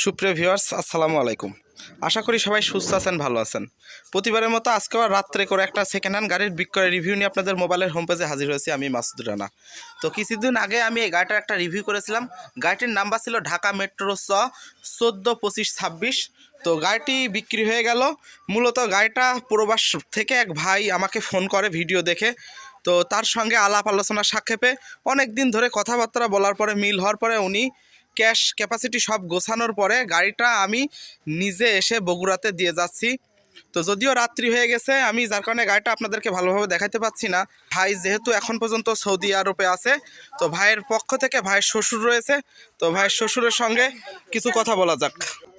সুপ্রিয় ভিউয়ার্স, আসসালামু আলাইকুম। আশা করি সবাই সুস্থ আছেন, ভালো আছেন। প্রতিবারের মতো আজকে রাত্রে করে একটা সেকেন্ড হ্যান্ড গাড়ির বিক্রয় রিভিউ নিয়ে আপনাদের মোবাইলের হোম পেজে হাজির হয়েছি আমি মাসুদ রানা। তো কিছুদিন আগে আমি এই গাড়িটার একটা রিভিউ করেছিলাম। গাড়িটির নাম্বার ছিল ঢাকা মেট্রো 142526। তো গাড়িটি বিক্রি হয়ে গেল। মূলত গাড়িটা প্রবাস থেকে এক ভাই আমাকে ফোন করে ভিডিও দেখে। তো তার সঙ্গে আলাপ আলোচনা সাক্ষেপে অনেক দিন ধরে কথাবার্তা বলার পরে মিল হওয়ার পরে উনি ক্যাশ ক্যাপাসিটি সব গোছানোর পরে গাড়িটা আমি নিজে এসে বগুড়াতে দিয়ে যাচ্ছি। তো যদিও রাত্রি হয়ে গেছে, আমি যার কারণে গাড়িটা আপনাদেরকে ভালোভাবে দেখাতে পাচ্ছি না। ভাই যেহেতু এখন পর্যন্ত সৌদি আরবে আছে, তো ভাইয়ের পক্ষ থেকে ভাইয়ের শ্বশুর রয়েছে। তো ভাইয়ের শ্বশুরের সঙ্গে কিছু কথা বলা যাক।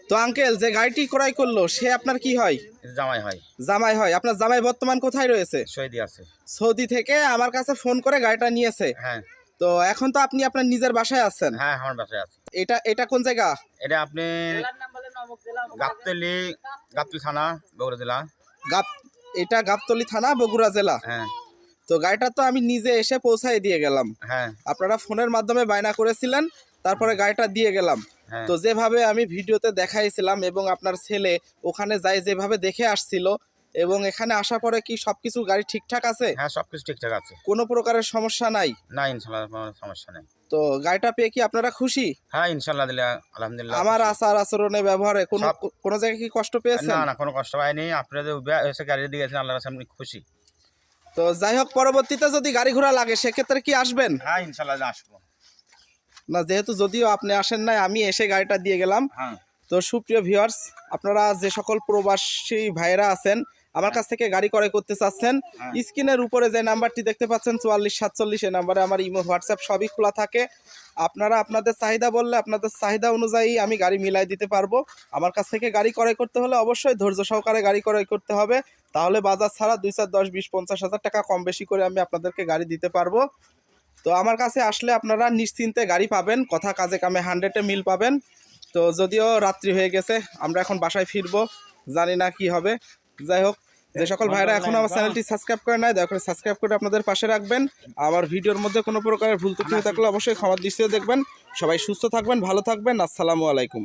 তো আঙ্কেল, যে গাড়িটি ক্রয় করলো সে আপনার কি হয়? জামাই হয়। জামাই হয়। আপনার জামাই বর্তমান কোথায় রয়েছে? সৌদি আছে। সৌদি থেকে আমার কাছে ফোন করে গাড়িটা নিয়েছে। হ্যাঁ তো এখন তো আপনি আপনার নিজের বাসায় আছেন। হ্যাঁ, আমার বাসায় আছে। এটা কোন জায়গা? এটা আপনি গাবতলি থানা, বগুড়া জেলা। এটা গাবতলী থানা, বগুড়া জেলা। হ্যাঁ তো গাড়িটা তো আমি নিজে এসে পৌঁছাই দিয়ে গেলাম। হ্যাঁ আপনারা ফোনের মাধ্যমে বায়না করেছিলেন, তারপরে গাড়িটা দিয়ে গেলাম। হ্যাঁ। তো যেভাবে আমি ভিডিওতে দেখাইছিলাম এবং আপনার ছেলে ওখানে যাই যেভাবে দেখে আসছিল, এবং এখানে আসার পরে কি সবকিছু গাড়ি ঠিকঠাক আছে? হ্যাঁ, সবকিছু ঠিকঠাক আছে। কোনো প্রকারের সমস্যা নাই? না, ইনশাল্লাহ কোনো সমস্যা নেই। তো গাড়িটা পেয়ে কি আপনারা খুশি? হ্যাঁ, ইনশাল্লাহ দিলে আলহামদুলিল্লাহ। আমার আচার আচরণে ব্যবহারে কোনো জায়গায় কি কষ্ট পেয়েছেন? না না, কোনো কষ্ট পাইনি। আপনাদের এসে গাড়ি দিয়ে গেছেন, আল্লাহর কাছে আমি খুশি। তো যাই হোক, পরবর্তীতে যদি গাড়ি ঘোড়া লাগে সেক্ষেত্রে কি আসবেন? হ্যাঁ, ইনশাল্লাহ আসবো। না, যেহেতু যদিও আপনি আসেন নাই, আমি এসে গাড়িটা দিয়ে গেলাম। হ্যাঁ। তো সুপ্রিয় ভিউয়ার্স, আপনারা যে সকল প্রবাসী ভাইরা আছেন আমার কাছ থেকে গাড়ি ক্রয় করতে চাচ্ছেন, স্ক্রিনের উপরে যে নাম্বারটি দেখতে পাচ্ছেন 4447, এই নাম্বারে আমার ইমো, হোয়াটসঅ্যাপ সবই খোলা থাকে। আপনারা আপনাদের চাহিদা বললে আপনাদের চাহিদা অনুযায়ী আমি গাড়ি মিলাই দিতে পারবো। আমার কাছ থেকে গাড়ি ক্রয় করতে হলে অবশ্যই ধৈর্য সহকারে গাড়ি ক্রয় করতে হবে, তাহলে বাজার ছাড়া 2, 4, 10, 20, 50 হাজার টাকা কম বেশি করে আমি আপনাদেরকে গাড়ি দিতে পারবো। তো আমার কাছে আসলে আপনারা নিশ্চিন্তে গাড়ি পাবেন, কথা কাজে কামে 100-এ মিল পাবেন। তো যদিও রাত্রি হয়ে গেছে, আমরা এখন বাসায় ফিরবো, জানি না কি হবে। যাই হোক, যে সকল ভাইরা এখন আমার চ্যানেলটি সাবস্ক্রাইব করে নাই, দয়া করে সাবস্ক্রাইব করে আপনাদের পাশে রাখবেন। আমার ভিডিওর মধ্যে কোনো প্রকারের ভুল ত্রুটি থাকলে অবশ্যই ক্ষমার দৃষ্টিতে দেখবেন। সবাই সুস্থ থাকবেন, ভালো থাকবেন। আসসালামু আলাইকুম।